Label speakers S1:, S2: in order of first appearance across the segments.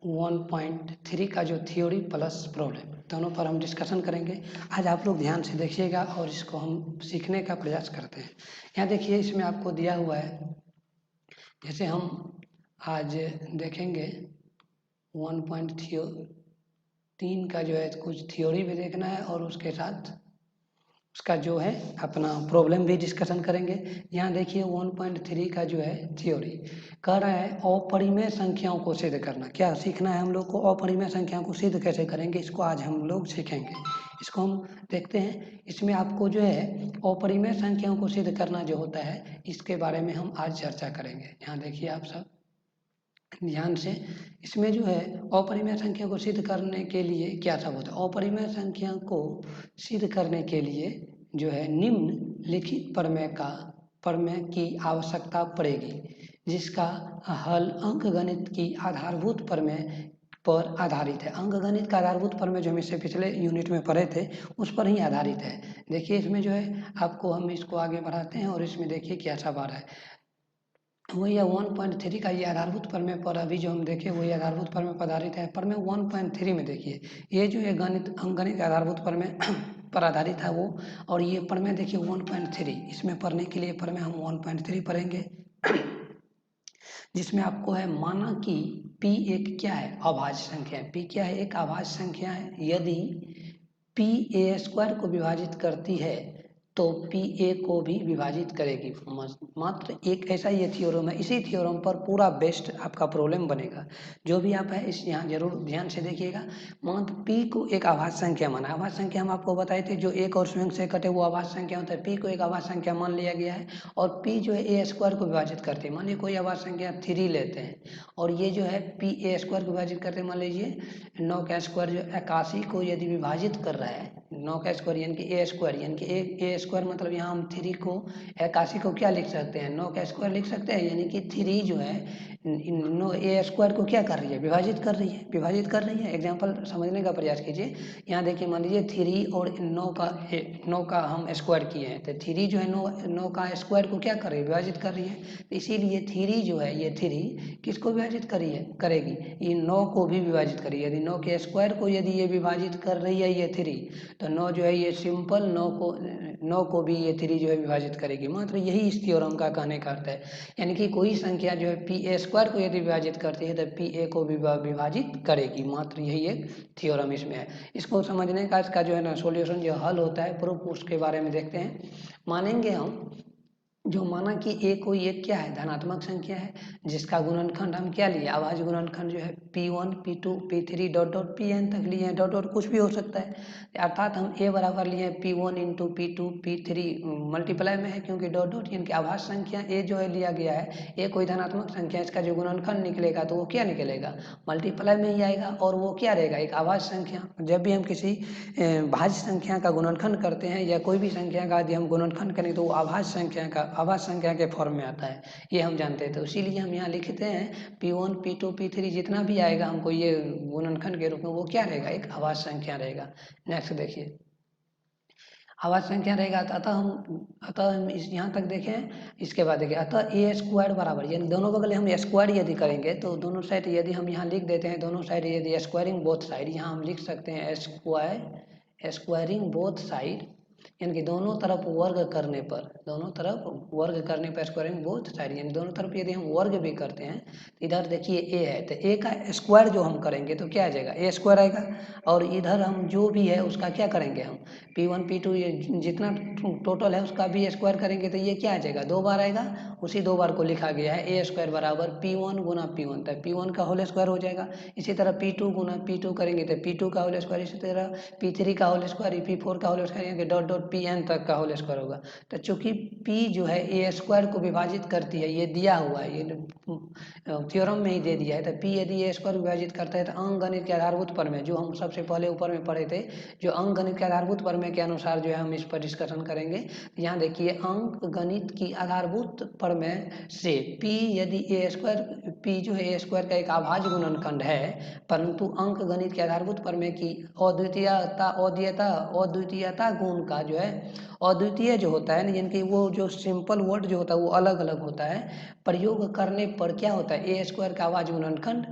S1: 1.3 का जो theory plus problem दोनों पर हम डिस्कशन करेंगे। आज आप लोग ध्यान से देखिएगा और इसको हम सीखने का प्रयास करते हैं। यहाँ देखिए, इसमें आपको दिया हुआ है, जैसे हम आज देखेंगे 1.3 का जो है कुछ थ्योरी भी देखना है और उसके साथ उसका जो है अपना प्रॉब्लम भी डिस्कशन करेंगे। यहाँ देखिए 1.3 का जो है थ्योरी कह रहा है अपरिमेय संख्याओं को सिद्ध करना। क्या सीखना है हम लोग को? अपरिमेय संख्याओं को सिद्ध कैसे करेंगे, इसको आज हम लोग सीखेंगे। इसको हम देखते हैं। इसमें आपको जो है अपरिमेय संख्याओं को सिद्ध करना जो होता है, इसके बारे में हम आज चर्चा करेंगे। यहाँ देखिए आप सब ध्यान से, इसमें जो है अपरिमेय संख्या को सिद्ध करने के लिए क्या सब होता है। अपरिमेय संख्या को सिद्ध करने के लिए जो है निम्नलिखित प्रमेय की आवश्यकता पड़ेगी, जिसका हल अंकगणित की आधारभूत प्रमेय पर आधारित है। अंकगणित का आधारभूत प्रमेय जो हम इससे पिछले यूनिट में पढ़े थे, उस पर ही आधारित है। देखिए इसमें जो है आपको हम इसको आगे बढ़ाते हैं और इसमें देखिए क्या सब आ रहा है। वही 1.3 का ये आधारभूत प्रमेय पर अभी जो हम देखे वही आधारभूत प्रमेय पर आधारित है। प्रमेय 1.3 में देखिए, ये जो है अंकगणित आधारभूत प्रमेय पर आधारित है वो, और ये प्रमेय देखिए 1.3। इसमें पढ़ने के लिए प्रमेय हम 1.3 पढ़ेंगे, जिसमें आपको है माना कि P एक क्या है, अभाज्य संख्या है। P क्या है? एक अभाज्य संख्या है। यदि P a² को विभाजित करती है तो P a को भी विभाजित करेगी। मात्र एक ऐसा ये थ्योरम है। इसी थ्योरम पर पूरा बेस्ट आपका प्रॉब्लम बनेगा। जो भी आप है इस यहाँ जरूर ध्यान से देखिएगा। मात्र P को एक अभाज्य संख्या माना। अभाज्य संख्या हम आपको बताए थे, जो एक और स्वयं से कटे वो अभाज्य संख्या होता है। P को एक अभाज्य संख्या मान लिया गया है और P जो है a² को विभाजित करते हैं। मान लीजिए कोई अभाज्य संख्या 3 लेते हैं और ये जो है P a² को विभाजित करते हैं। मान लीजिए 9 का स्क्वायर जो 81 को यदि विभाजित कर रहा है, 9 का स्क्वायर यानी कि a² यानी कि a² मतलब यहाँ हम 3 को 81 को क्या लिख सकते हैं, 9 का स्क्वायर लिख सकते हैं। यानी कि 3 जो है 9 a² को क्या कर रही है, विभाजित कर रही है, विभाजित कर रही है। एग्जाम्पल समझने का प्रयास कीजिए। यहाँ देखिए मान लीजिए 3 और 9 का हम स्क्वायर किए हैं, तो 3 जो है 9 का स्क्वायर को क्या कर रही है, विभाजित कर रही है। तो इसीलिए 3 जो है, ये 3 किसको विभाजित करेगी, ये 9 को भी विभाजित करेगी। यदि 9 के स्क्वायर को यदि ये विभाजित कर रही है ये 3, तो 9 जो है ये सिंपल 9 को भी ये 3 जो है विभाजित करेगी। मात्र यही इस थ्योरम का कहने का अर्थ है। यानी कि कोई संख्या जो है P a² को यदि विभाजित करती है तो P a को भी विभाजित करेगी। मात्र यही एक थ्योरम इसमें है। इसको समझने का इसका जो है ना सॉल्यूशन जो हल होता है प्रूफ, उसके बारे में देखते हैं। मानेंगे हम जो माना कि a कोई एक क्या है, धनात्मक संख्या है, जिसका गुणनखंड हम क्या लिए, अभाज्य गुणनखंड जो है P1 P2 P3 dot dot Pn तक लिए हैं। डॉट डॉट कुछ भी हो सकता है, अर्थात हम a बराबर लिए हैं P1 into P2 P3 multiply में है, क्योंकि डॉट डॉट यानी कि अभाज्य संख्या a जो है लिया गया है। a कोई धनात्मक संख्या है, इसका जो गुणनखंड निकलेगा तो वो क्या निकलेगा, मल्टीप्लाई में ही आएगा, और वो क्या रहेगा, एक अभाज्य संख्या। जब भी हम किसी भाज्य संख्या का गुणनखंड करते हैं या कोई भी संख्या का यदि हम गुणनखंड करें तो वो अभाज्य संख्या के फॉर्म में आता है, ये हम जानते हैं। तो इसीलिए हम यहाँ लिखते हैं P1 P2 P3 जितना भी आएगा हमको ये गुणनखंड के रूप में, वो क्या रहेगा, एक अभाज्य संख्या रहेगा। नेक्स्ट देखिए, अभाज्य संख्या रहेगा अतः हम इस यहाँ तक देखें। इसके बाद देखिए अतः a² बराबर, यानी दोनों बगल हम स्क्वायर यदि करेंगे तो दोनों साइड यदि हम यहाँ लिख देते हैं, दोनों साइड यदि स्क्वायरिंग बोथ साइड, यहाँ हम लिख सकते हैं स्क्वायरिंग बोथ साइड, यानी कि दोनों तरफ वर्ग करने पर, स्क्वायरिंग बोथ साइड यानी दोनों तरफ यदि हम वर्ग भी करते हैं, तो इधर देखिए a है तो a का स्क्वायर जो हम करेंगे तो क्या आ जाएगा, a² आएगा। और इधर हम जो भी है उसका क्या करेंगे, हम P1 P2 ये जितना टोटल है उसका भी स्क्वायर करेंगे तो ये क्या आ जाएगा, 2 बार आएगा। उसी 2 बार को लिखा गया है a² बराबर P1 गुना P1, तो P1 का होल स्क्वायर हो जाएगा। इसी तरह P2 गुना P2 करेंगे तो P2 का होल स्क्वायर, इसी तरह P3 का होल स्क्वायर, P4 का होल स्क्वायर, यानी डॉट डॉट Pn तक का होल स्क्वायर होगा। तो चूंकि P जो है a² को विभाजित करती है, ये दिया हुआ है, ये थ्योरम में ही दे दिया है। तो P यदि a² विभाजित करता है तो अंकगणित के आधारभूत प्रमेय जो हम सबसे पहले ऊपर में पढ़े थे, जो अंकगणित के आधारभूत प्रमेय के अनुसार जो है हम इस पर डिस्कशन करेंगे। यहाँ देखिए अंकगणित की आधारभूत प्रमेय से P यदि P जो है a² का एक अभाज्य गुणनखंड है, परंतु अंकगणित के आधारभूत प्रमेय की अद्वितीयता गुण का का जो है अद्वितीय जो होता है, यानी कि वो जो सिंपल वर्ड जो होता है वो अलग अलग होता है, प्रयोग करने पर क्या होता है, ए स्क्वायर का अभाज्य गुणनखंड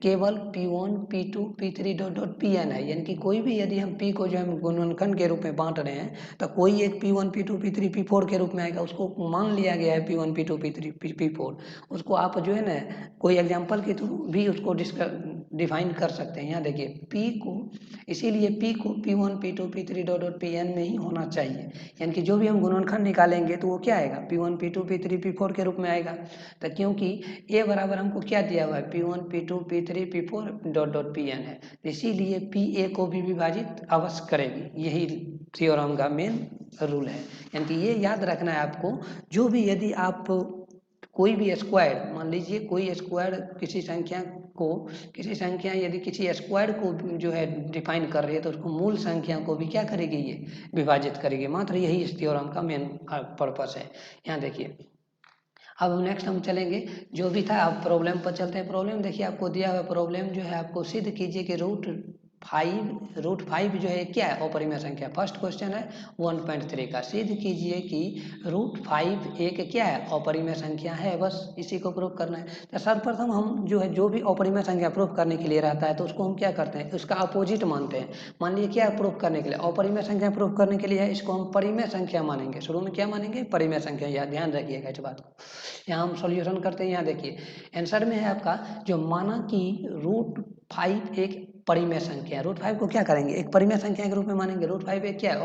S1: केवल P1 P2 P3 dot dot Pn है। यानी कि कोई भी यदि हम P को जो हम गुणनखंड के रूप में बांट रहे हैं तो कोई एक P1 P2 P3 P4 के रूप में आएगा, उसको मान लिया गया है P1 P2 P3 P4। उसको आप जो है ना कोई एग्जाम्पल के थ्रू भी उसको डिफाइन कर सकते हैं। यहाँ देखिए P को, इसीलिए P को P1 P2 P3 dot dot Pn में ही होना चाहिए, यानी कि जो भी हम गुणनखंड निकालेंगे तो वो क्या आएगा, P1 P2 P3 P4 के रूप में आएगा। तो क्योंकि A बराबर हमको क्या दिया हुआ है, P1 P2 P3 P4 dot dot Pn है, इसीलिए PA को भी विभाजित अवश्य करेगी। यही थ्योरम का मेन रूल है। यानी कि ये याद रखना है आपको, जो भी यदि आप कोई भी स्क्वायर, मान लीजिए कोई स्क्वायर किसी संख्या यदि किसी स्क्वायर को जो है डिफाइन कर रही है तो उसको मूल संख्या को भी क्या करेगी, ये विभाजित करेगी। मात्र यही इस थ्योरम का मेन पर्पस है। यहाँ देखिए अब नेक्स्ट हम चलेंगे, जो भी था अब प्रॉब्लम पर चलते हैं। प्रॉब्लम देखिए आपको दिया हुआ प्रॉब्लम जो है, आपको सिद्ध कीजिए कि रूट फाइव जो है क्या है, अपरिमेय संख्या। फर्स्ट क्वेश्चन है 1.3 का, सिद्ध कीजिए कि रूट फाइव एक क्या है, अपरिमेय संख्या है। बस इसी को प्रूव करना है। तो सर्वप्रथम हम जो है जो भी अपरिमेय संख्या प्रूव करने के लिए रहता है तो उसको हम क्या करते हैं, उसका अपोजिट मानते हैं। मान लीजिए क्या प्रूव करने के लिए, अपरिमेय संख्या प्रूव करने के लिए है, इसको हम परिमेय संख्या मानेंगे। शुरू में क्या मानेंगे, परिमेय संख्या। यह ध्यान रखिएगा इस बात को। यहाँ हम सॉल्यूशन करते हैं। यहाँ देखिए आंसर में है आपका जो माना कि रूट फाइव एक परिमेय संख्या है। रूट फाइव को क्या करेंगे, एक परिमेय संख्या के रूप में मानेंगे। रूट फाइव एक क्या है,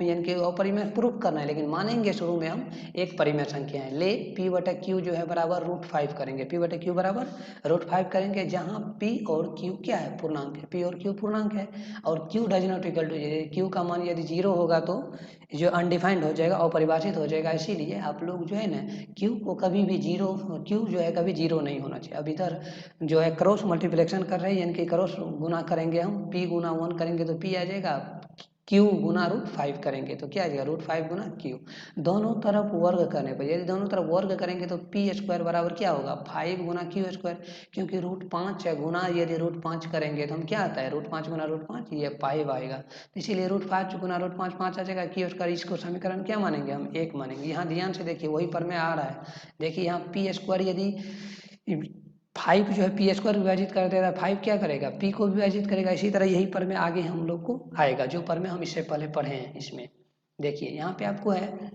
S1: यानी कि अपरिमेय प्रूफ करना है, लेकिन मानेंगे शुरू में हम एक परिमेय संख्या है। ले P/Q जो है बराबर रूट फाइव करेंगे, P/Q बराबर रूट फाइव करेंगे, जहाँ P और Q क्या है, पूर्णांक है। P और Q पूर्णांक है और Q does not equal to, Q का मान यदि जीरो होगा तो जो अनडिफाइंड हो जाएगा, अपरिभाषित हो जाएगा। इसीलिए आप लोग जो है ना Q को कभी भी जीरो, Q जो है कभी जीरो नहीं होना चाहिए। अब इधर जो है क्रॉस मल्टीप्लिकेशन कर रहे हैं, यानी कि क्रॉस गुना करेंगे हम, P गुना 1 करेंगे तो P आ जाएगा, Q गुना रूट फाइव करेंगे तो क्या आ जाएगा, रूट फाइव गुना Q। दोनों तरफ वर्ग करने पर, यदि दोनों तरफ वर्ग करेंगे तो P स्क्वायर बराबर क्या होगा, 5 गुना Q स्क्वायर, क्योंकि रूट 5 है गुना, यदि रूट 5 करेंगे तो हम क्या आता है, रूट 5 गुना रूट 5, ये 5 आएगा। इसीलिए रूट 5 गुना रूट 5 5 आ जाएगा, Q स्क्वायर। इसको समीकरण क्या मानेंगे हम, एक मानेंगे। यहाँ ध्यान से देखिए वही पर में आ रहा है। देखिए यहाँ P स्क्वायर यदि 5 जो है P स्क्वायर विभाजित कर देगा, 5 क्या करेगा, P को विभाजित करेगा। इसी तरह यही पर में आगे हम लोग को आएगा, जो पर में हम इससे पहले पढ़े हैं। इसमें देखिए यहाँ पे आपको है,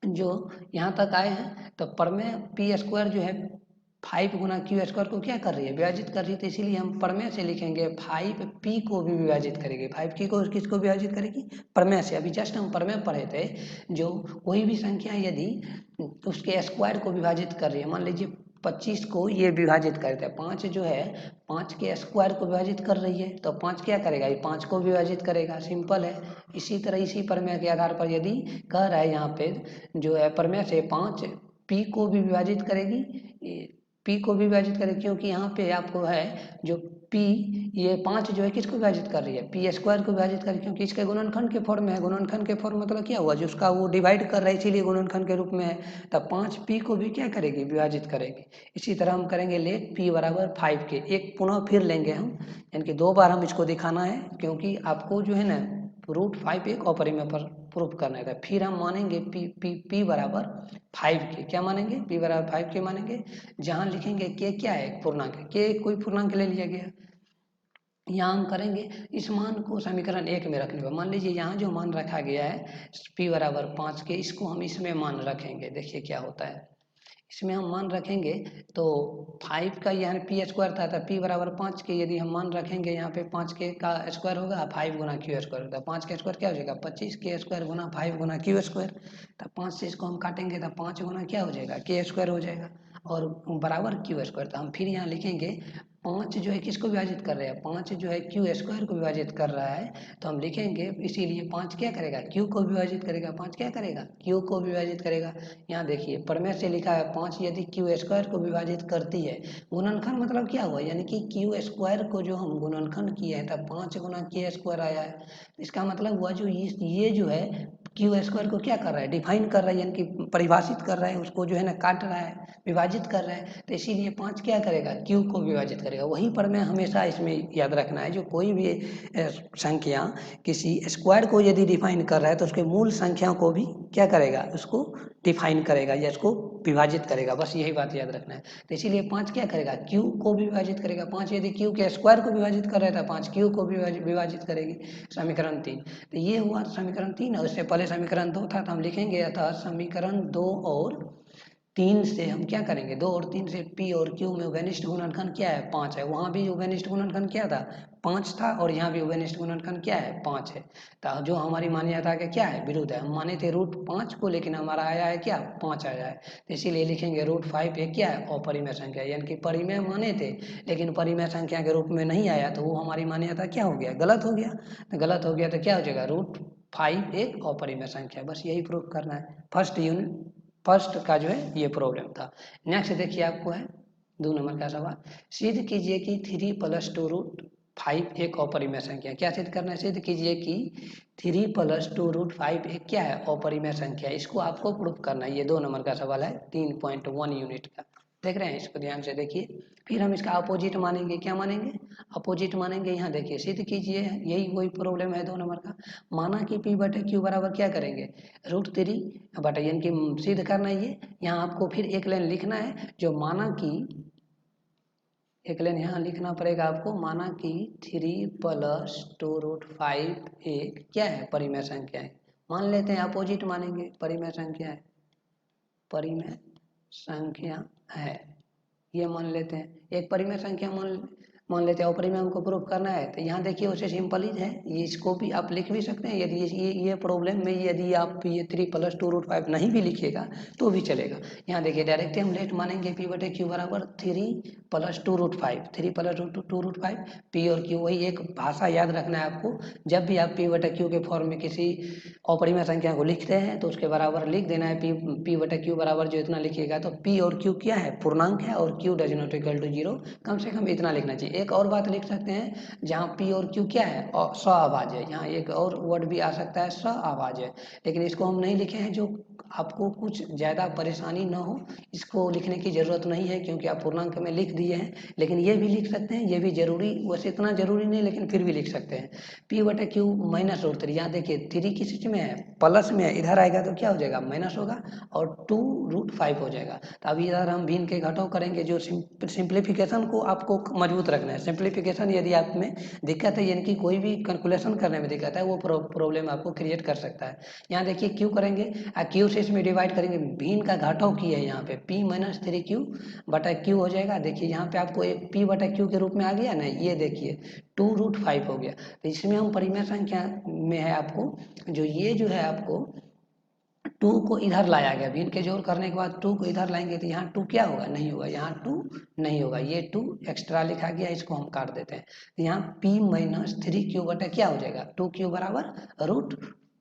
S1: जो यहाँ तक आए हैं तो पर में P स्क्वायर जो है 5 गुना Q स्क्वायर को क्या कर रही है, विभाजित कर रही है। तो इसीलिए हम प्रमेय से लिखेंगे 5 P को भी विभाजित करेगी। 5 की को किसको विभाजित करेगी, प्रमेय से। अभी जस्ट हम प्रमेय पढ़े थे, जो कोई भी संख्या यदि उसके स्क्वायर को विभाजित कर रही है, मान लीजिए 25 को ये विभाजित करते हैं, 5 जो है 5 के स्क्वायर को विभाजित कर रही है तो 5 क्या करेगा, ये 5 को विभाजित करेगा, सिंपल है। इसी तरह इसी प्रमेय के आधार पर यदि कह रहा है यहाँ पे जो है प्रमेय से 5 P को भी विभाजित करेगी, P को भी विभाजित करेगी, क्योंकि यहाँ पे आपको है जो P, ये 5 जो है किसको विभाजित कर रही है, P स्क्वायर को विभाजित कर रही है, क्योंकि इसके गुणनखंड के फॉर्म में है। गुणनखंड के फॉर्म मतलब क्या हुआ, जो उसका वो डिवाइड कर रहा है, इसीलिए गुणनखंड के रूप में है। तब 5 P को भी क्या करेगी, विभाजित करेगी। इसी तरह हम करेंगे लेट P बराबर 5 के, एक पुनः फिर लेंगे हम, यानी कि 2 बार हम इसको दिखाना है, क्योंकि आपको जो है ना रूट 5 एक अपरिमेय पर प्रूफ करना है। फिर हम मानेंगे P बराबर 5 के, क्या मानेंगे, P बराबर 5 के मानेंगे, जहाँ लिखेंगे K क्या है, पूर्णांक है, K कोई पूर्णांक ले लिया गया। यहाँ हम करेंगे इस मान को समीकरण 1 में रखने पर, मान लीजिए यहाँ जो मान रखा गया है P बराबर 5 के, इसको हम इसमें मान रखेंगे। देखिए क्या होता है, इसमें हम मान रखेंगे तो 5 का यहाँ P स्क्वायर था, तो P बराबर 5 के यदि हम मान रखेंगे, यहाँ पे 5 के का स्क्वायर होगा 5 गुना Q स्क्वायर होता है। 5 के स्क्वायर क्या हो जाएगा, 25 के स्क्वायर गुना 5 गुना Q स्क्वायर। तो 5 से इसको हम काटेंगे तो 5 गुना क्या हो जाएगा, K स्क्वायर हो जाएगा, और बराबर Q स्क्वायर। तो हम फिर यहाँ लिखेंगे 5 जो है किसको विभाजित कर रहे हैं, 5 जो है Q स्क्वायर को विभाजित कर रहा है, तो हम लिखेंगे इसीलिए 5 क्या करेगा, Q को विभाजित करेगा। 5 क्या करेगा, Q को विभाजित करेगा। यहाँ देखिए प्रमेय से लिखा है 5 यदि Q स्क्वायर को विभाजित करती है, गुणनखंड मतलब क्या हुआ, यानी कि Q स्क्वायर को जो हम गुणनखंड किए हैं तब 5 गुना K स्क्वायर आया है। इसका मतलब हुआ जो ये जो है क्यू स्क्वायर को क्या कर रहा है, डिफाइन कर रहा है, यानी कि परिभाषित कर रहा है, उसको जो है ना काट रहा है, विभाजित कर रहा है। तो इसीलिए 5 क्या करेगा, क्यू को विभाजित करेगा। वहीं पर मैं हमेशा इसमें याद रखना है, जो कोई भी संख्या किसी स्क्वायर को यदि डिफाइन कर रहा है तो उसके मूल संख्या को भी क्या करेगा, उसको डिफाइन करेगा या इसको विभाजित करेगा। बस यही बात याद रखना है। तो इसीलिए 5 क्या करेगा, क्यू को भी विभाजित करेगा। 5 यदि क्यू के स्क्वायर को विभाजित कर रहा था, 5 क्यू को भी विभाजित करेगी। समीकरण 3। तो ये हुआ समीकरण 3। और उससे पहले समीकरण 2 था, तो हम लिखेंगे अतः समीकरण 2 और 3 से हम क्या करेंगे, 2 और 3 से पी और क्यू में उभयनिष्ठ गुणनखंड क्या है, 5 है। वहाँ भी उभयनिष्ठ गुणनखंड क्या था, 5 था, और यहाँ भी उभयनिष्ठ गुणनखंड क्या है, 5 है। तो जो हमारी मान्यता के क्या है, विरुद्ध है। हम माने थे √5 को, लेकिन हमारा आया है क्या, 5 आया है। तो इसीलिए लिखेंगे √5 एक क्या है, अपरिमेय संख्या, यानी कि परिमेय माने थे लेकिन परिमेय संख्या के रूप में नहीं आया, तो वो हमारी मान्यता क्या हो गया, गलत हो गया। तो गलत हो गया तो क्या हो जाएगा, √5 एक अपरिमेय संख्या। बस यही प्रूफ करना है। फर्स्ट का जो है ये प्रॉब्लम था। नेक्स्ट देखिए, आपको है 2 नंबर का सवाल। सिद्ध कीजिए कि 3 + 2√5 एक अपरिमेय संख्या। क्या सिद्ध करना है, सिद्ध कीजिए कि 3 + 2√5 एक क्या है, अपरिमेय संख्या। इसको आपको प्रूफ करना है। ये 2 नंबर का सवाल है 3.1 यूनिट का। देख रहे हैं, इसको ध्यान से देखिए। फिर हम इसका अपोजिट मानेंगे। क्या मानेंगे, अपोजिट मानेंगे। यहाँ देखिए, सिद्ध कीजिए, यही वही प्रॉब्लम है 2 नंबर का। माना कि P/Q बराबर क्या करेंगे, √3 बटा, यानी कि सिद्ध करना है ये। यहाँ आपको फिर एक लाइन लिखना है, जो माना कि एक लाइन यहाँ लिखना पड़ेगा आपको। माना कि 3 + 2√5 एक क्या है, परिमेय संख्या है। मान लेते हैं, अपोजिट मानेंगे, परिमेय संख्या है, परिमेय संख्या है, ये मान लेते हैं। एक परिमेय संख्या मान लेते हैं, और परिमेय हमको प्रूफ करना है। तो यहाँ देखिए, उसे सिंपल ही है, ये इसको भी आप लिख भी सकते हैं। यदि ये प्रॉब्लम में यदि आप ये 3 + 2√5 नहीं भी लिखिएगा तो भी चलेगा। यहाँ देखिए, डायरेक्ट हम लेट मानेंगे P/Q बराबर 3 + 2√5। 3 + 2√5, पी और क्यू, वही एक भाषा याद रखना है आपको। जब भी आप P/Q के फॉर्म में किसी अपरिमेय संख्या को लिखते हैं तो उसके बराबर लिख देना है। P/Q बराबर जो इतना लिखिएगा, तो P और Q क्या है, पूर्णांक है, और Q does not equal to 0। कम से कम इतना लिखना चाहिए। एक और बात लिख सकते हैं, जहाँ P और Q क्या है, सआभाज्य है। यहाँ एक और वर्ड भी आ सकता है, सआभाज्य, लेकिन इसको हम नहीं लिखे हैं। जो आपको कुछ ज़्यादा परेशानी ना हो, इसको लिखने की ज़रूरत नहीं है, क्योंकि आप पूर्णांक में लिख दिए हैं। लेकिन ये भी लिख सकते हैं, ये भी जरूरी, वैसे इतना जरूरी नहीं, लेकिन फिर भी लिख सकते हैं। P/Q minus √3। यहाँ देखिए, 3 किस चीज में है, प्लस में है, इधर आएगा तो क्या हो जाएगा, माइनस होगा, और 2√5 हो जाएगा। तो अभी इधर हम भिन्न के घटाव करेंगे। जो सिंप्लीफिकेशन को आपको मजबूत रखना है। सिंप्लीफिकेशन यदि आप में दिक्कत है, यानी कि कोई भी कैलकुलेशन करने में दिक्कत है, वो प्रॉब्लम आपको क्रिएट कर सकता है। यहाँ देखिए, क्यू करेंगे, क्यू से इसमें डिवाइड करेंगे, भिन्न का घटाव की है यहाँ पे, P-3Q/Q हो जाएगा। देखिए, यहाँ पे आपको एक P/Q के रूप में आ गया ना, ये देखिए 2√5 हो गया। तो इसमें हम परिमेय संख्या में है आपको, जो ये जो है आपको 2 को इधर लाया गया। भिन्न के जोड़ करने के बाद 2 को इधर लाएंगे, तो यहाँ 2 क्या होगा, नहीं होगा, यहाँ 2 नहीं होगा, ये 2 एक्स्ट्रा लिखा गया, इसको हम काट देते हैं। तो यहाँ P-3Q बटा क्या हो जाएगा, 2Q बराबर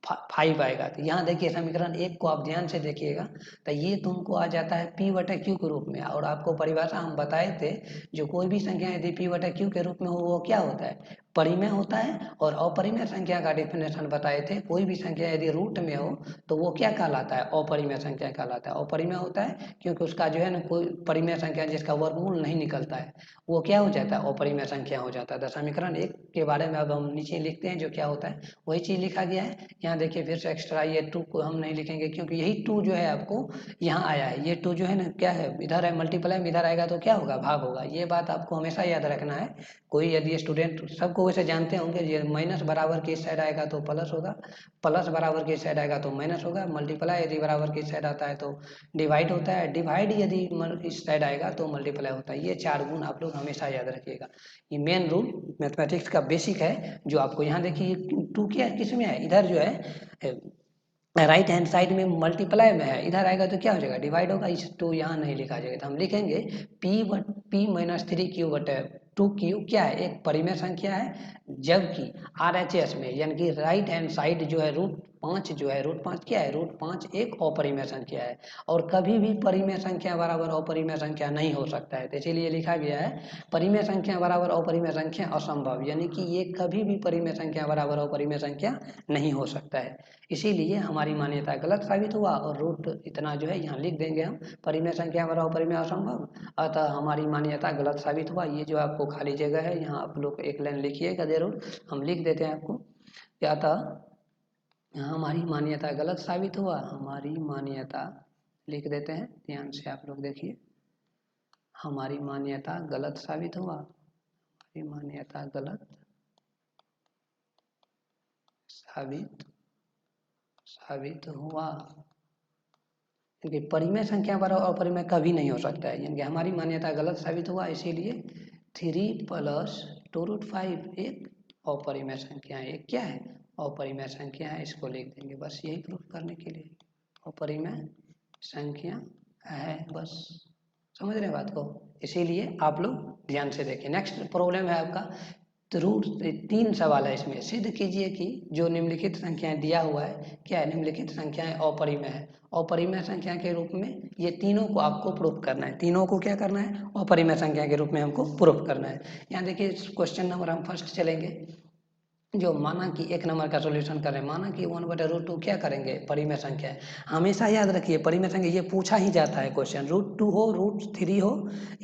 S1: √5 आएगा। तो यहाँ देखिए, समीकरण 1 को आप ध्यान से देखिएगा, तो ये तुमको आ जाता है P/Q के रूप में। और आपको परिभाषा हम बताए थे, जो कोई भी संख्या यदि P/Q के रूप में हो, वो क्या होता है, परिमेय होता है। और अपरिमेय संख्या का डेफिनेशन बताए थे, कोई भी संख्या यदि रूट में हो तो वो क्या कहलाता है, अपरिमेय संख्या कहलाता है। अपरिमेय होता है क्योंकि उसका जो है ना, कोई परिमेय संख्या जिसका वर्गमूल नहीं निकलता है, वो क्या हो जाता है, अपरिमेय संख्या हो जाता है। तो समीकरण 1 के बारे में अब हम नीचे लिखते हैं, जो क्या होता है वही चीज लिखा गया है। यहाँ देखिए, फिर से एक्स्ट्रा ये 2 को हम नहीं लिखेंगे, क्योंकि यही 2 जो है आपको यहाँ आया है। ये 2 जो है ना, क्या है, इधर है मल्टीप्लाई में, इधर आएगा तो क्या होगा, भाग होगा। ये बात आपको हमेशा याद रखना है। कोई यदि स्टूडेंट, सबको वैसे जानते होंगे, ये माइनस बराबर के इस साइड आएगा तो प्लस होगा, प्लस बराबर के इस साइड आएगा तो माइनस होगा, मल्टीप्लाई यदि बराबर के इस साइड आता है तो डिवाइड होता है, डिवाइड यदि इस साइड आएगा तो मल्टीप्लाई होता है। ये 4 गुण आप लोग हमेशा याद रखिएगा। ये मेन रूल मैथमेटिक्स का बेसिक है, जो आपको यहाँ देखिए 2 क्या किस में है, इधर जो है राइट हैंड साइड में मल्टीप्लाई में है, इधर आएगा तो क्या हो जाएगा, डिवाइड होगा। इस 2 यहाँ नहीं लिखा जाएगा, तो हम लिखेंगे P-3Q/2Q क्या है, एक परिमेय संख्या है। जबकि RHS में, यानी कि राइट हैंड साइड जो है 5 जो है √5 क्या है, √5 एक अपरिमेय संख्या है और कभी भी परिमेय संख्या बराबर अपरिमेय संख्या नहीं हो सकता है। तो इसीलिए लिखा गया है परिमेय संख्या बराबर अपरिमेय संख्या असंभव, यानी कि ये कभी भी परिमेय संख्या बराबर अपरिमेय संख्या नहीं हो सकता है। इसीलिए हमारी मान्यता गलत साबित हुआ और रूट इतना जो है यहाँ लिख देंगे हम, परिमेय संख्या बराबर अपरिमेय असंभव, अतः हमारी मान्यता गलत साबित हुआ। ये जो आपको खाली जगह है यहाँ आप लोग एक लाइन लिखिएगा जरूर, हम लिख देते हैं आपको। अतः हमारी मान्यता गलत साबित हुआ, हमारी मान्यता लिख देते हैं, ध्यान से आप लोग देखिए, हमारी मान्यता गलत साबित हुआ, हमारी मान्यता गलत साबित हुआ, क्योंकि परिमेय संख्या बराबर अपरिमेय कभी नहीं हो सकता है, यानी कि हमारी मान्यता गलत साबित हुआ। इसीलिए 3 + 2√5 एक अपरिमेय संख्या है। एक क्या है, अपरिमेय संख्या है, इसको लिख देंगे बस यही प्रूफ करने के लिए, अपरिमेय संख्या है, बस समझ रहे हैं बात को। इसीलिए आप लोग ध्यान से देखिए। नेक्स्ट प्रॉब्लम है आपका रूट 3 सवाल है, इसमें सिद्ध कीजिए कि जो निम्नलिखित संख्याएं दिया हुआ है क्या है, निम्नलिखित संख्याएं अपरिमेय है। अपरिमेय संख्या के रूप में ये तीनों को आपको प्रूफ करना है, तीनों को क्या करना है, अपरिमेय संख्या के रूप में हमको प्रूफ करना है। यहाँ देखिए क्वेश्चन नंबर हम फर्स्ट चलेंगे, जो माना कि 1 नंबर का सॉल्यूशन करें, माना कि 1/√2 क्या करेंगे, परिमेय संख्या है। हमेशा याद रखिए परिमेय संख्या ये पूछा ही जाता है क्वेश्चन, √2 हो, √3 हो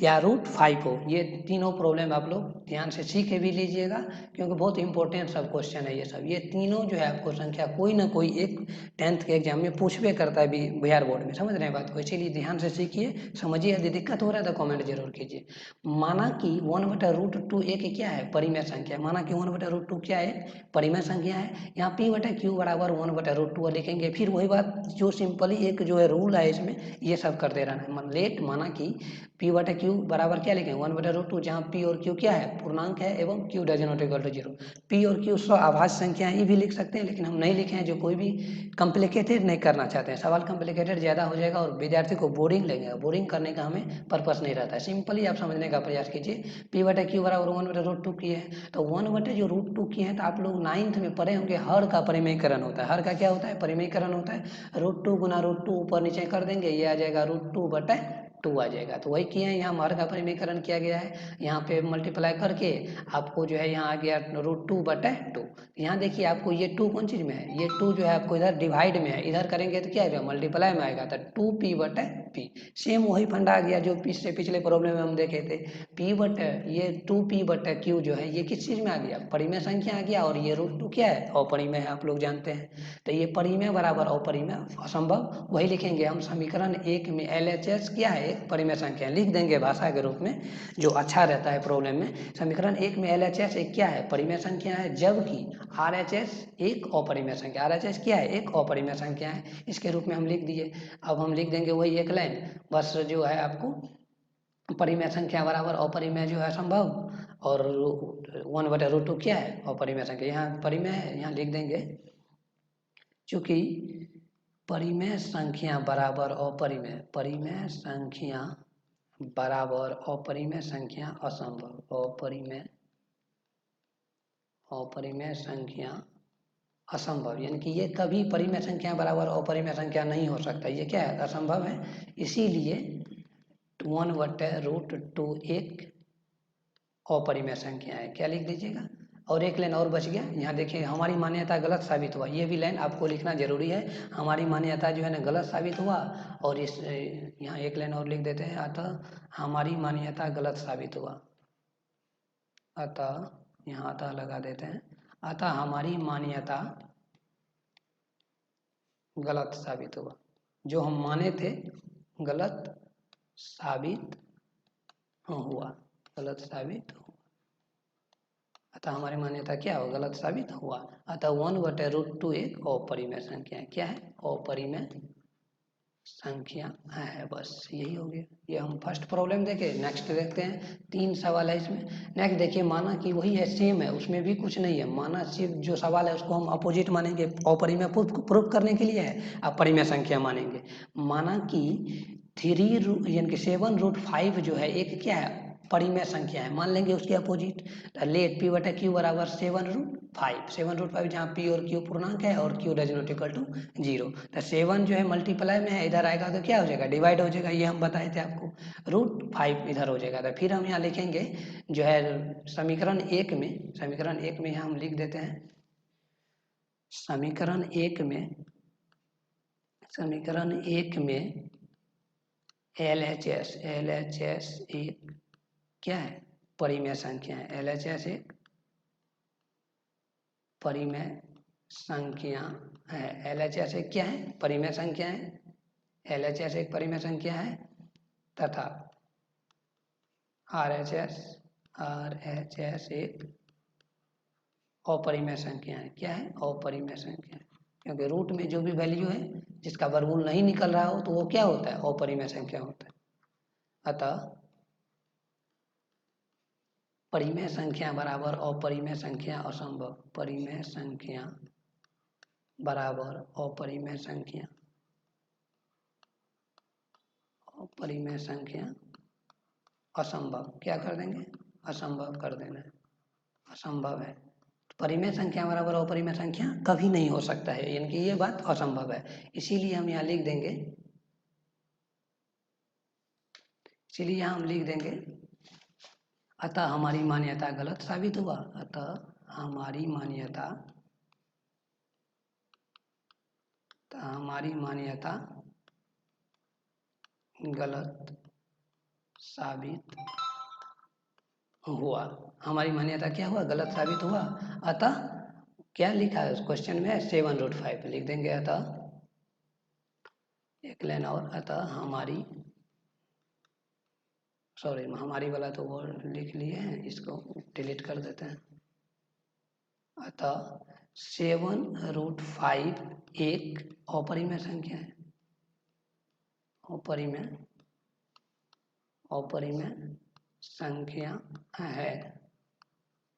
S1: या √5 हो, ये तीनों प्रॉब्लम आप लोग ध्यान से सीख के भी लीजिएगा, क्योंकि बहुत इंपॉर्टेंट सब क्वेश्चन है ये सब। ये तीनों जो है आपको संख्या कोई ना कोई एक 10th के एग्जाम में पूछबे करता है बिहार बोर्ड में, समझ रहे हैं बात को। इसीलिए ध्यान से सीखिए, समझिए, यदि दिक्कत हो रहा है तो कॉमेंट जरूर कीजिए। माना कि 1/√2 एक क्या है, परिमेय संख्या, माना कि 1/√2 क्या है, परिमेय संख्या है। यहाँ p/q बराबर 1/√2 लिखेंगे। फिर वही बात जो सिंपली एक जो है रूल है इसमें, ये सब कर दे रहा है। माना कि p/q बराबर क्या लिखेंगे, 1/√2, जहाँ p और q क्या है, पूर्णांक है एवं q does not equal to 0। p और q स्व आभाज्य संख्या ये भी लिख सकते हैं, लेकिन हम नहीं लिखे हैं, जो कोई भी कॉम्प्लिकेटेड नहीं करना चाहते हैं। सवाल कॉम्प्लिकेटेड ज़्यादा हो जाएगा और विद्यार्थी को बोरिंग लगेगा, बोरिंग करने का हमें पर्पस नहीं रहता है। सिंपली आप समझने का प्रयास कीजिए। p/q बराबर 1/√2 की है, तो 1/√2 की है, तो आप लोग 9th में पढ़े होंगे हर का परिमेयकरण होता है। हर का क्या होता है, परिमेयकरण होता है। √2 गुना √2 ऊपर नीचे कर देंगे, ये आ जाएगा √2/2 आ जाएगा। तो वही किए हैं, यहाँ हर का परिमेयकरण किया गया है। यहाँ पे मल्टीप्लाई करके आपको जो है यहाँ आ गया √2/2। यहाँ देखिए आपको ये 2 कौन चीज़ में है, ये 2 जो है आपको इधर डिवाइड में है, इधर करेंगे तो क्या आएगा, मल्टीप्लाई में आएगा, तो 2p/p। सेम वही फंडा आ गया जो पिछले प्रॉब्लम में हम देखे थे। ये 2p/q जो है ये किस चीज़ में आ गया, परिमेय संख्या आ गया, और ये √2 क्या है, अपरिमेय है, आप लोग जानते हैं। तो ये परिमेय बराबर अपरिमेय असंभव, वही लिखेंगे हम। समीकरण 1 में LHS क्या है, एक परिमेय संख्या लिख देंगे भाषा के रूप में, जो अच्छा रहता है प्रॉब्लम में। समीकरण 1 में LHS एक क्या है, परिमेय संख्या है, जबकि RHS एक अपरिमेय संख्या, RHS क्या है, एक अपरिमेय संख्या है, इसके रूप में हम लिख दिए। अब हम लिख देंगे वही एक लाइन, बस जो है आपको परिमेय संख्या बराबर अपरिमेय जो है असंभव, और 1/√2 क्या है, अपरिमेय संख्या। यहाँ परिमेय है, यहाँ लिख देंगे, चूंकि परिमेय संख्या बराबर अपरिमेय, परिमेय संख्या बराबर अपरिमेय संख्या असंभव, अपरिमेय संख्या असंभव, यानी कि ये कभी परिमेय संख्या बराबर अपरिमेय संख्या नहीं हो सकता, ये क्या है, असंभव है। इसीलिए 1/√2 एक अपरिमेय संख्या है, क्या लिख दीजिएगा। और एक लाइन और बच गया, यहाँ देखिए हमारी मान्यता गलत साबित हुआ, ये भी लाइन आपको लिखना जरूरी है। हमारी मान्यता जो है ना गलत साबित हुआ, और इस यहाँ एक लाइन और लिख देते हैं, अतः हमारी मान्यता गलत साबित हुआ, अतः यहाँ अतः लगा देते हैं, अतः हमारी मान्यता गलत साबित हुआ, जो हम माने थे गलत साबित हुआ, गलत साबित हुआ, अतः हमारी मान्यता क्या हो, गलत साबित हुआ। अतः 1/√2 एक अपरिमेय संख्या है, क्या है, अपरिमेय संख्या है, बस यही हो गया। ये हम फर्स्ट प्रॉब्लम देखे। नेक्स्ट देखते हैं, 3 सवाल है इसमें। नेक्स्ट देखिए, माना कि वही है, सेम है, उसमें भी कुछ नहीं है, माना सिर्फ जो सवाल है उसको हम अपोजिट मानेंगे, अपरिमेय प्रूफ करने के लिए है, अपरिमेय संख्या मानेंगे। माना कि 3 यानी कि 7√5 जो है एक क्या है, परिमेय संख्या है, मान लेंगे उसके अपोजिट। तो लेट पी बटा क्यू बराबर 7√5, 7√5 जहाँ पी और क्यू पूर्णांक है और Q does not equal to 0। तो 7 जो है मल्टीप्लाई में है, इधर आएगा तो क्या हो जाएगा, डिवाइड हो जाएगा, ये हम बताए थे आपको। √5 इधर हो जाएगा। तो फिर हम यहाँ लिखेंगे जो है समीकरण 1 में यहाँ हम लिख देते हैं समीकरण एक में LHS एक क्या है, परिमेय संख्या है। LHS एक परिमेय संख्या है। LHS एक क्या है, परिमेय संख्या है। LHS एक परिमेय संख्या है तथा RHS एक अपरिमेय संख्या है। क्या है, अपरिमेय संख्या है, क्योंकि रूट में जो भी वैल्यू है जिसका वर्गमूल नहीं निकल रहा हो तो वो क्या होता है, अपरिमेय संख्या होता है। अतः परिमेय संख्या बराबर अपरिमेय संख्या असंभव, परिमेय संख्या बराबर अपरिमेय संख्या, अपरिमेय संख्या असंभव। क्या कर देंगे, असंभव कर देना है, असंभव है। परिमेय संख्या बराबर अपरिमेय संख्या कभी नहीं हो सकता है, यानी कि ये बात असंभव है। इसीलिए हम यहाँ लिख देंगे, अतः हमारी मान्यता गलत साबित हुआ। अतः हमारी मान्यता गलत साबित हुआ। हमारी मान्यता क्या हुआ, गलत साबित हुआ। अतः क्या लिखा है उस क्वेश्चन में, 7√5 लिख देंगे। अतः एक लाइन और, अतः हमारी वाला तो वो लिख लिए हैं, इसको डिलीट कर देते हैं। अतः 7√5 एक अपरिमेय संख्या है, अपरिमेय संख्या है,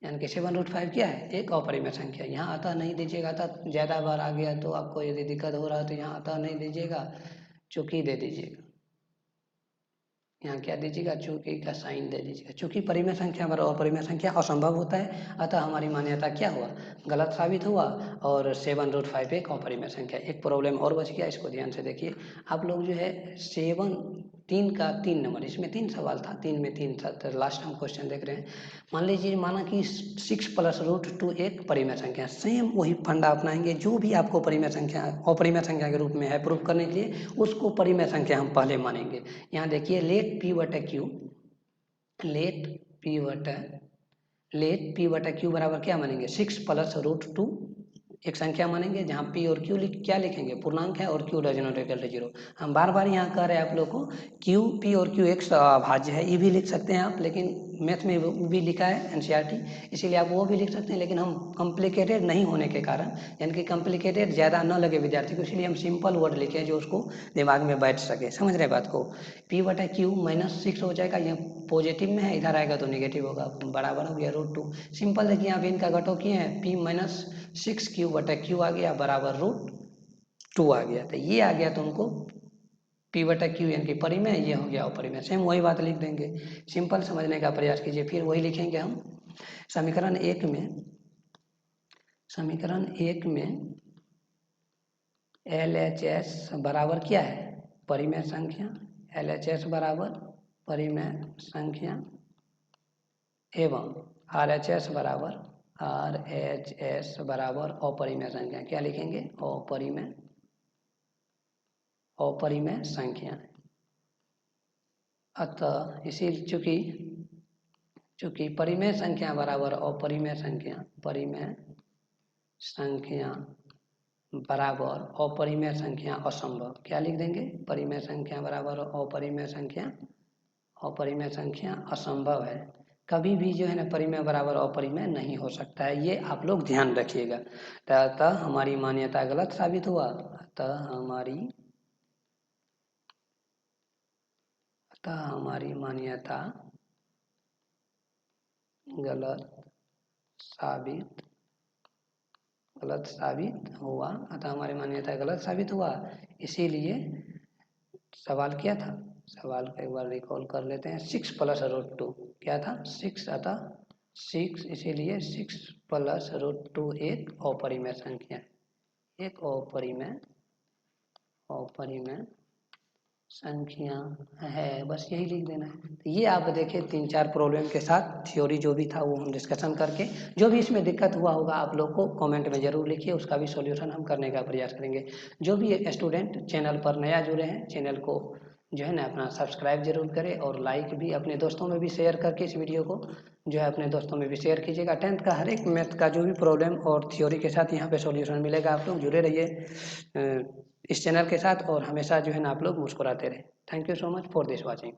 S1: यानी कि 7√5 क्या है, एक अपरिमेय संख्या। यहाँ अतः नहीं दीजिएगा, अतः ज़्यादा बार आ गया तो आपको यदि दिक्कत हो रहा है तो यहाँ अतः नहीं दीजिएगा, चूंकि दे दीजिएगा। यहाँ क्या दीजिएगा, चूंकि का साइन दे दीजिएगा। चूंकि परिमेय संख्या बराबर अपरिमेय संख्या असंभव होता है, अतः हमारी मान्यता क्या हुआ, गलत साबित हुआ। और 7√5 एक अपरिमेय संख्या। एक प्रॉब्लम और बच गया, इसको ध्यान से देखिए। आप लोग जो है 3 का 3 नंबर, इसमें 3 सवाल था, 3 में 3 था, तो लास्ट हम क्वेश्चन देख रहे हैं। मान लीजिए, माना कि 6 + √2 एक परिमेय संख्या। सेम वही फंडा अपनाएंगे, जो भी आपको परिमेय संख्या अपरिमेय संख्या के रूप में है प्रूव करने के लिए, उसको परिमेय संख्या हम पहले मानेंगे। यहाँ देखिए, लेट पी बटा क्यू बराबर क्या मानेंगे, 6 + √2 एक संख्या मानेंगे, जहाँ पी और क्यू क्या लिखेंगे, पूर्णांक है, और Q does not equal to 0। हम बार बार यहाँ कह रहे हैं आप लोग को, क्यू पी और क्यू एक अभाज्य है, ये भी लिख सकते हैं आप, लेकिन मैथ में वो भी लिखा है NCERT, इसीलिए आप वो भी लिख सकते हैं। लेकिन हम कॉम्प्लिकेटेड नहीं होने के कारण, यानी कि कॉम्प्लिकेटेड ज़्यादा न लगे विद्यार्थी को, इसलिए हम सिंपल वर्ड लिखे जो उसको दिमाग में बैठ सके। समझ रहे बात को। पी बटा क्यू -6 हो जाएगा, ये पॉजिटिव में है, इधर आएगा तो नेगेटिव होगा, बराबर हो गया √2। सिंपल देखिए, यहाँ पे इनका घटो किए हैं, p - 6 क्यू बटा क्यू आ गया बराबर √2 आ गया। तो ये आ गया तुमको p बटा क्यू, यानी कि परिमेय, ये हो गया अपरिमेय। सेम वही बात लिख देंगे, सिंपल समझने का प्रयास कीजिए। फिर वही लिखेंगे हम समीकरण एक में LHS बराबर क्या है, परिमेय संख्या। LHS बराबर परिमेय संख्या एवं RHS बराबर अपरिमेय संख्या। क्या लिखेंगे, अपरिमेय संख्या। अतः इसी चूंकि परिमेय संख्या बराबर अपरिमेय संख्या, परिमेय संख्या बराबर अपरिमेय संख्या असंभव। क्या लिख देंगे, परिमेय संख्या बराबर अपरिमेय संख्या असंभव है। कभी भी जो है ना परिमेय बराबर अपरिमेय नहीं हो सकता है, ये आप लोग ध्यान रखिएगा। अतः हमारी मान्यता गलत साबित हुआ। अतः हमारी मान्यता गलत साबित हुआ। अतः हमारी मान्यता गलत साबित हुआ। इसीलिए सवाल क्या था, सवाल को एक बार रिकॉल कर लेते हैं। 6 प्लस रूट 2 क्या था, 6 आता 6, इसीलिए 6 प्लस रूट 2 एक अपरिमेय संख्या है, एक अपरिमेय संख्या है, बस यही लिख देना है। तो ये आप देखिए 3-4 प्रॉब्लम के साथ थ्योरी जो भी था वो हम डिस्कशन करके, जो भी इसमें दिक्कत हुआ होगा आप लोग को कमेंट में ज़रूर लिखिए, उसका भी सॉल्यूशन हम करने का प्रयास करेंगे। जो भी स्टूडेंट चैनल पर नया जुड़े हैं, चैनल को जो है ना अपना सब्सक्राइब जरूर करें और लाइक भी अपने दोस्तों में भी शेयर करके इस वीडियो को जो है अपने दोस्तों में भी शेयर कीजिएगा। 10th का हर एक मैथ का जो भी प्रॉब्लम और थ्योरी के साथ यहाँ पे सॉल्यूशन मिलेगा। आप लोग जुड़े रहिए इस चैनल के साथ और हमेशा जो है ना आप लोग मुस्कुराते रहे। Thank you so much for this watching.